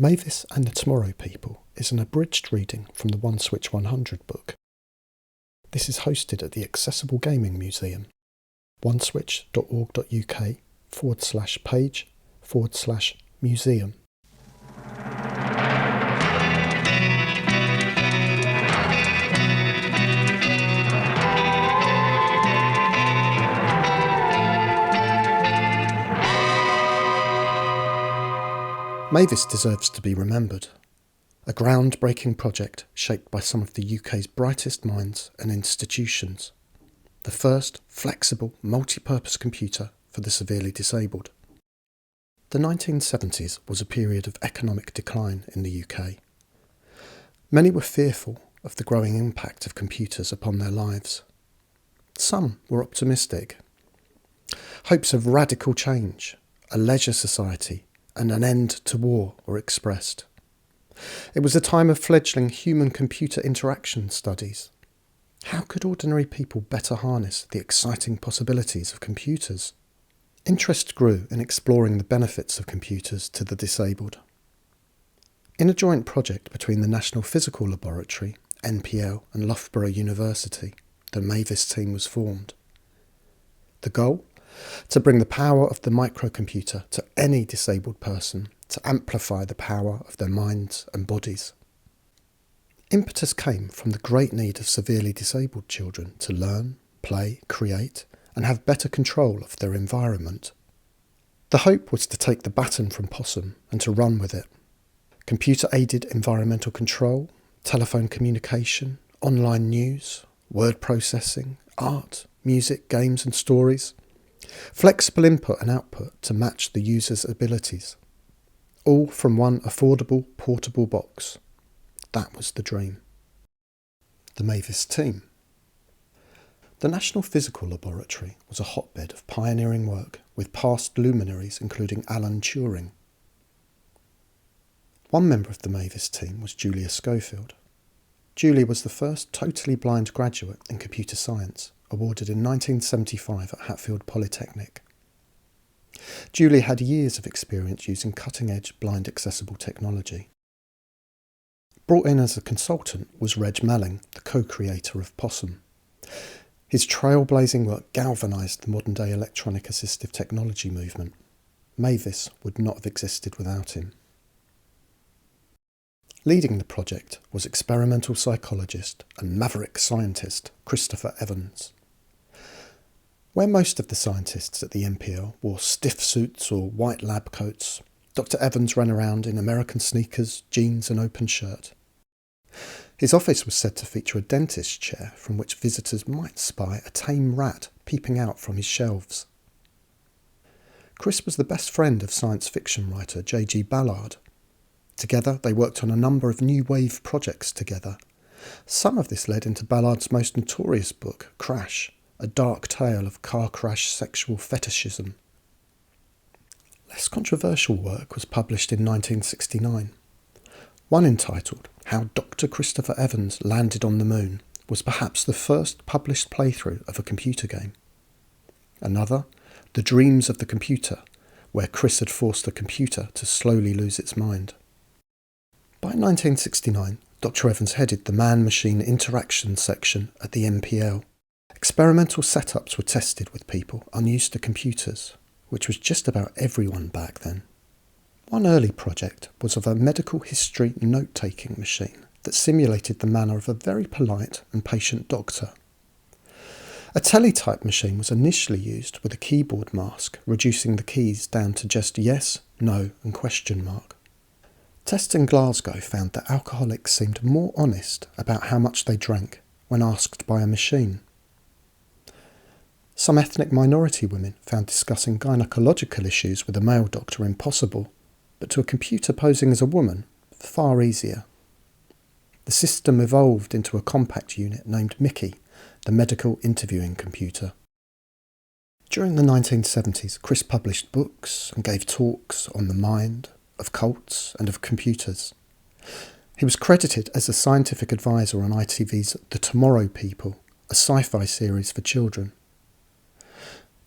Mavis and the Tomorrow People is an abridged reading from the One Switch 100 book. This is hosted at the Accessible Gaming Museum, oneswitch.org.uk/page/museum. Mavis deserves to be remembered. A groundbreaking project shaped by some of the UK's brightest minds and institutions. The first flexible, multi-purpose computer for the severely disabled. The 1970s was a period of economic decline in the UK. Many were fearful of the growing impact of computers upon their lives. Some were optimistic. Hopes of radical change, a leisure society, and an end to war were expressed. It was a time of fledgling human-computer interaction studies. How could ordinary people better harness the exciting possibilities of computers? Interest grew in exploring the benefits of computers to the disabled. In a joint project between the National Physical Laboratory, NPL, and Loughborough University, the Mavis Team was formed. The goal? To bring the power of the microcomputer to any disabled person, to amplify the power of their minds and bodies. Impetus came from the great need of severely disabled children to learn, play, create, and have better control of their environment. The hope was to take the baton from Possum and to run with it. Computer-aided environmental control, telephone communication, online news, word processing, art, music, games and stories. Flexible input and output to match the user's abilities. All from one affordable, portable box. That was the dream. The Mavis Team. The National Physical Laboratory was a hotbed of pioneering work with past luminaries including Alan Turing. One member of the Mavis Team was Julia Schofield. Julie was the first totally blind graduate in computer science, awarded in 1975 at Hatfield Polytechnic. Julie had years of experience using cutting-edge blind accessible technology. Brought in as a consultant was Reg Malling, the co-creator of Possum. His trailblazing work galvanised the modern-day electronic assistive technology movement. Mavis would not have existed without him. Leading the project was experimental psychologist and maverick scientist Christopher Evans. Where most of the scientists at the NPL wore stiff suits or white lab coats, Dr. Evans ran around in American sneakers, jeans and open shirt. His office was said to feature a dentist's chair from which visitors might spy a tame rat peeping out from his shelves. Chris was the best friend of science fiction writer J.G. Ballard. Together they worked on a number of new wave projects together. Some of this led into Ballard's most notorious book, Crash, a dark tale of car crash sexual fetishism. Less controversial work was published in 1969. One entitled How Dr. Christopher Evans Landed on the Moon was perhaps the first published playthrough of a computer game. Another, The Dreams of the Computer, where Chris had forced the computer to slowly lose its mind. By 1969, Dr. Evans headed the Man-Machine Interaction section at the NPL. Experimental setups were tested with people unused to computers, which was just about everyone back then. One early project was of a medical history note-taking machine that simulated the manner of a very polite and patient doctor. A teletype machine was initially used with a keyboard mask, reducing the keys down to just yes, no and question mark. Tests in Glasgow found that alcoholics seemed more honest about how much they drank when asked by a machine. Some ethnic minority women found discussing gynecological issues with a male doctor impossible, but to a computer posing as a woman, far easier. The system evolved into a compact unit named Mickey, the medical interviewing computer. During the 1970s, Chris published books and gave talks on the mind, of cults and of computers. He was credited as a scientific advisor on ITV's The Tomorrow People, a sci-fi series for children.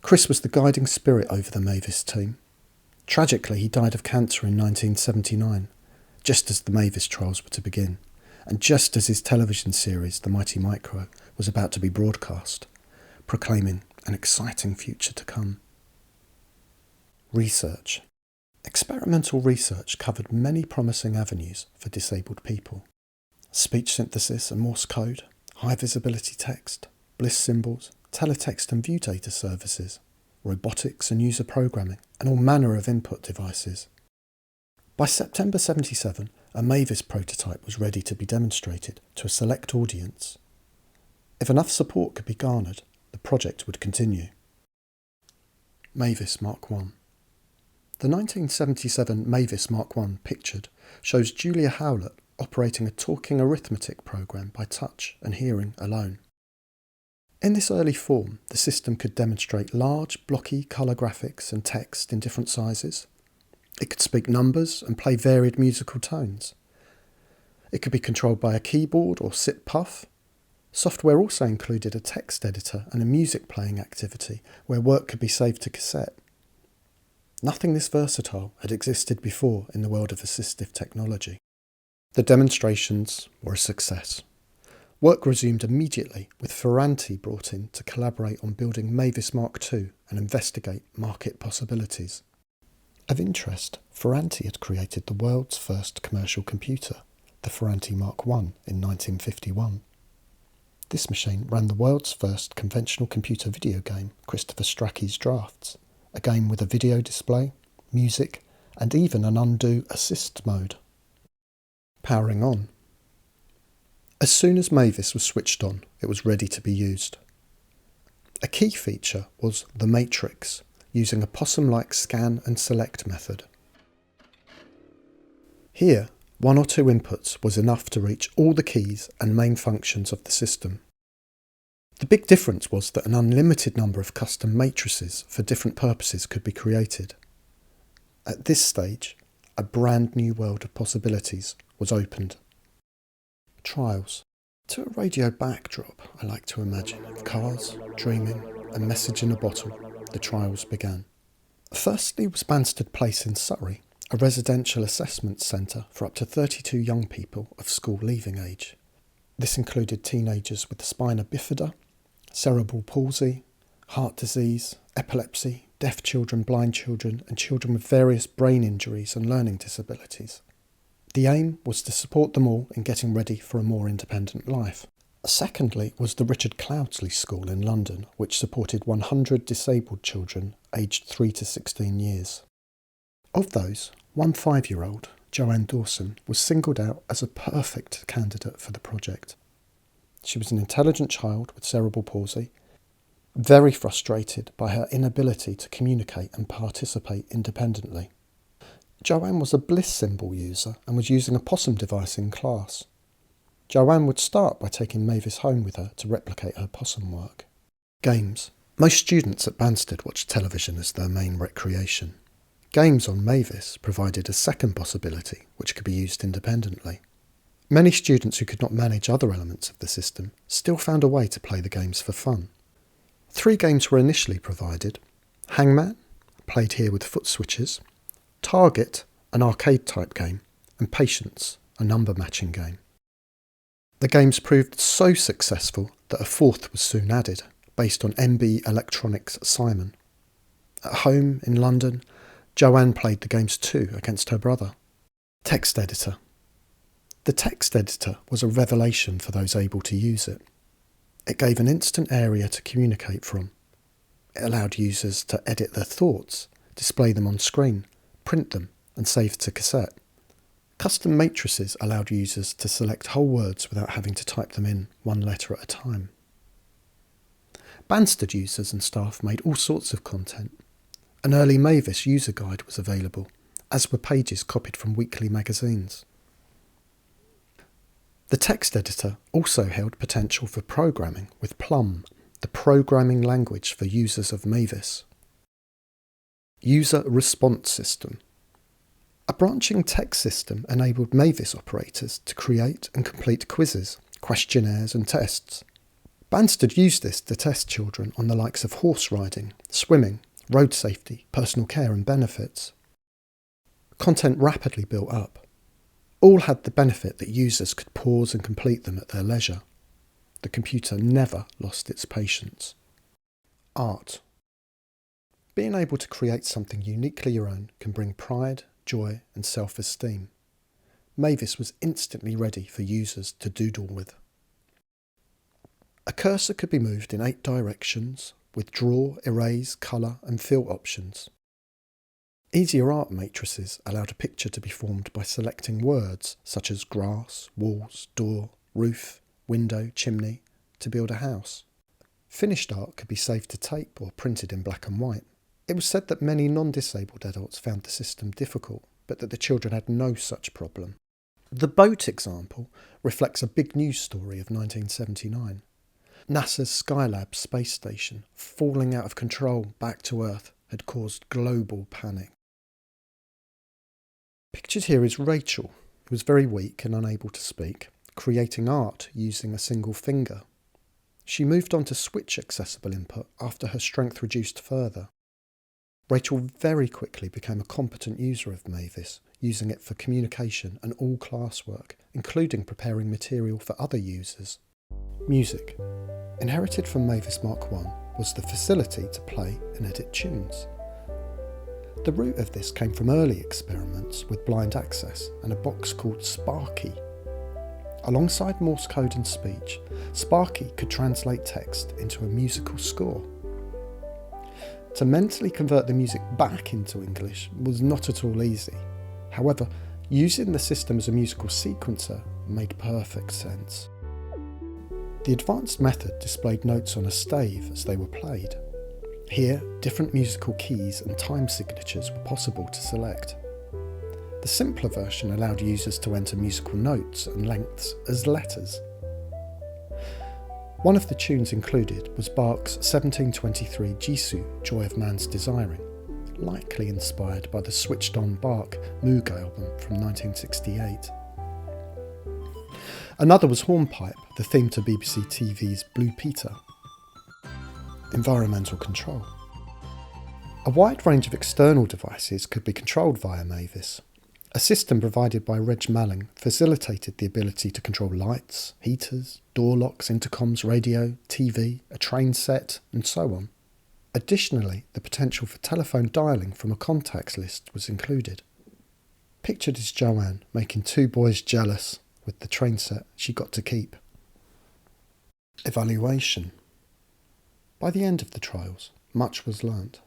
Chris was the guiding spirit over the Mavis Team. Tragically, he died of cancer in 1979, just as the Mavis trials were to begin, and just as his television series, The Mighty Micro, was about to be broadcast, proclaiming an exciting future to come. Research. Experimental research covered many promising avenues for disabled people. Speech synthesis and Morse code, high visibility text, bliss symbols, teletext and view data services, robotics and user programming, and all manner of input devices. By September 1977, a Mavis prototype was ready to be demonstrated to a select audience. If enough support could be garnered, the project would continue. Mavis Mark I. The 1977 Mavis Mark I pictured shows Julia Howlett operating a talking arithmetic program by touch and hearing alone. In this early form, the system could demonstrate large, blocky colour graphics and text in different sizes. It could speak numbers and play varied musical tones. It could be controlled by a keyboard or sit puff. Software also included a text editor and a music playing activity where work could be saved to cassette. Nothing this versatile had existed before in the world of assistive technology. The demonstrations were a success. Work resumed immediately, with Ferranti brought in to collaborate on building Mavis Mark II and investigate market possibilities. Of interest, Ferranti had created the world's first commercial computer, the Ferranti Mark I, in 1951. This machine ran the world's first conventional computer video game, Christopher Strachey's Drafts, a game with a video display, music, and even an undo assist mode. Powering on. As soon as Mavis was switched on, it was ready to be used. A key feature was the matrix, using a possum-like scan and select method. Here, one or two inputs was enough to reach all the keys and main functions of the system. The big difference was that an unlimited number of custom matrices for different purposes could be created. At this stage, a brand new world of possibilities was opened. Trials. To a radio backdrop, I like to imagine, of cars, dreaming, a message in a bottle, the trials began. Firstly was Banstead Place in Surrey, a residential assessment centre for up to 32 young people of school leaving age. This included teenagers with spina bifida, cerebral palsy, heart disease, epilepsy, deaf children, blind children, and children with various brain injuries and learning disabilities. The aim was to support them all in getting ready for a more independent life. Secondly was the Richard Cloudsley School in London, which supported 100 disabled children aged 3 to 16 years. Of those, one 5-year-old, Julia Dawson, was singled out as a perfect candidate for the project. She was an intelligent child with cerebral palsy, very frustrated by her inability to communicate and participate independently. Joanne was a bliss symbol user and was using a possum device in class. Joanne would start by taking Mavis home with her to replicate her possum work. Games. Most students at Banstead watched television as their main recreation. Games on Mavis provided a second possibility which could be used independently. Many students who could not manage other elements of the system still found a way to play the games for fun. 3 games were initially provided: Hangman, played here with foot switches, Target, an arcade-type game, and Patience, a number-matching game. The games proved so successful that a 4th was soon added, based on MB Electronics' Simon. At home in London, Joanne played the games too against her brother. Text editor. The text editor was a revelation for those able to use it. It gave an instant area to communicate from. It allowed users to edit their thoughts, display them on screen, print them, and save to cassette. Custom matrices allowed users to select whole words without having to type them in one letter at a time. Banstead users and staff made all sorts of content. An early Mavis user guide was available, as were pages copied from weekly magazines. The text editor also held potential for programming with Plum, the programming language for users of Mavis. User Response System. A branching text system enabled Mavis operators to create and complete quizzes, questionnaires and tests. Banstead used this to test children on the likes of horse riding, swimming, road safety, personal care and benefits. Content rapidly built up. All had the benefit that users could pause and complete them at their leisure. The computer never lost its patience. Art. Being able to create something uniquely your own can bring pride, joy and self-esteem. Mavis was instantly ready for users to doodle with. A cursor could be moved in 8 directions, with draw, erase, colour and fill options. Easier art matrices allowed a picture to be formed by selecting words such as grass, walls, door, roof, window, chimney to build a house. Finished art could be saved to tape or printed in black and white. It was said that many non-disabled adults found the system difficult, but that the children had no such problem. The boat example reflects a big news story of 1979. NASA's Skylab space station falling out of control back to Earth had caused global panic. Pictured here is Rachel, who was very weak and unable to speak, creating art using a single finger. She moved on to switch accessible input after her strength reduced further. Rachel very quickly became a competent user of Mavis, using it for communication and all classwork, including preparing material for other users. Music. Inherited from Mavis Mark I was the facility to play and edit tunes. The root of this came from early experiments with blind access and a box called Sparky. Alongside Morse code and speech, Sparky could translate text into a musical score. To mentally convert the music back into English was not at all easy. However, using the system as a musical sequencer made perfect sense. The advanced method displayed notes on a stave as they were played. Here, different musical keys and time signatures were possible to select. The simpler version allowed users to enter musical notes and lengths as letters. One of the tunes included was Bach's 1723 Jesu, Joy of Man's Desiring, likely inspired by the switched-on Bach Moog album from 1968. Another was Hornpipe, the theme to BBC TV's Blue Peter. Environmental control. A wide range of external devices could be controlled via Mavis. A system provided by Reg Malling facilitated the ability to control lights, heaters, door locks, intercoms, radio, TV, a train set, and so on. Additionally, the potential for telephone dialing from a contacts list was included. Pictured is Joanne making 2 boys jealous with the train set she got to keep. Evaluation. By the end of the trials, much was learnt.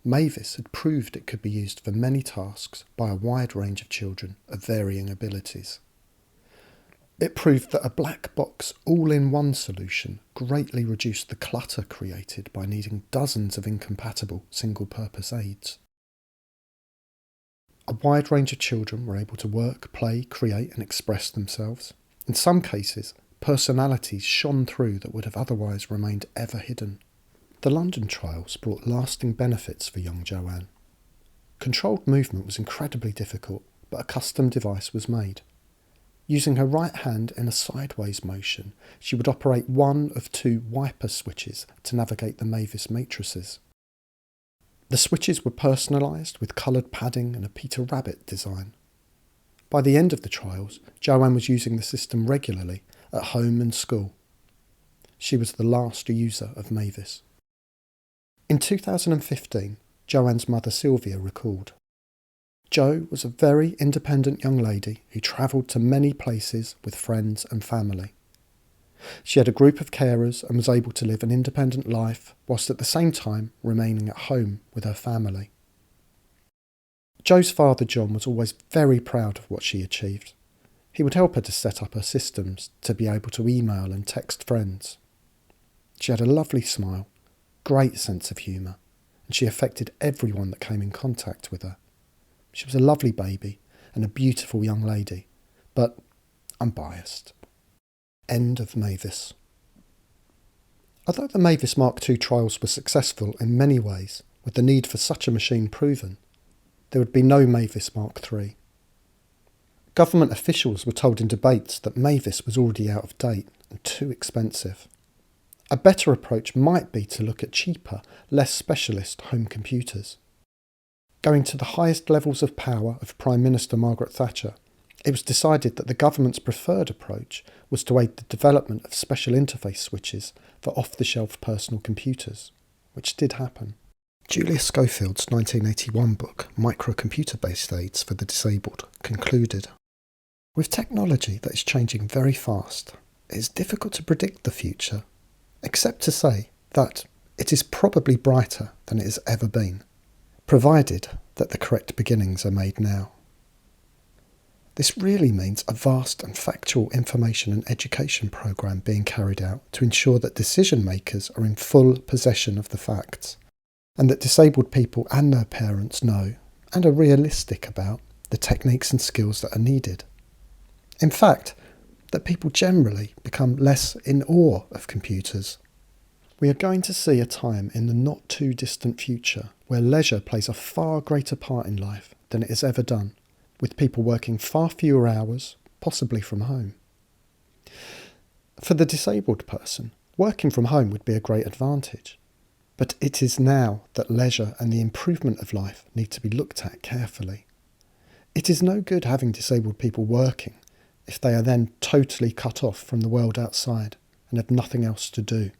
Mavis had proved it could be used for many tasks by a wide range of children of varying abilities. It proved that a black box all-in-one solution greatly reduced the clutter created by needing dozens of incompatible single-purpose aids. A wide range of children were able to work, play, create and express themselves. In some cases, personalities shone through that would have otherwise remained ever hidden. The London trials brought lasting benefits for young Joanne. Controlled movement was incredibly difficult, but a custom device was made. Using her right hand in a sideways motion, she would operate one of 2 wiper switches to navigate the Mavis matrices. The switches were personalised with coloured padding and a Peter Rabbit design. By the end of the trials, Joanne was using the system regularly at home and school. She was the last user of Mavis. In 2015, Joanne's mother Sylvia recalled, "Jo was a very independent young lady who travelled to many places with friends and family. She had a group of carers and was able to live an independent life whilst at the same time remaining at home with her family." Jo's father John was always very proud of what she achieved. He would help her to set up her systems to be able to email and text friends. She had a lovely smile, great sense of humour, and she affected everyone that came in contact with her. She was a lovely baby and a beautiful young lady, but unbiased. End of Mavis. Although the Mavis Mark II trials were successful in many ways, with the need for such a machine proven, there would be no Mavis Mark III. Government officials were told in debates that Mavis was already out of date and too expensive. A better approach might be to look at cheaper, less specialist home computers. Going to the highest levels of power of Prime Minister Margaret Thatcher, It was decided that the government's preferred approach was to aid the development of special interface switches for off-the-shelf personal computers, which did happen. Julia Schofield's 1981 book, Microcomputer-Based Aids for the Disabled, concluded, "With technology that is changing very fast, it is difficult to predict the future, except to say that it is probably brighter than it has ever been, provided that the correct beginnings are made now." This really means a vast and factual information and education programme being carried out to ensure that decision makers are in full possession of the facts, and that disabled people and their parents know and are realistic about the techniques and skills that are needed. In fact, that people generally become less in awe of computers. We are going to see a time in the not too distant future where leisure plays a far greater part in life than it has ever done, with people working far fewer hours, possibly from home. For the disabled person, working from home would be a great advantage. But it is now that leisure and the improvement of life need to be looked at carefully. It is no good having disabled people working if they are then totally cut off from the world outside and have nothing else to do.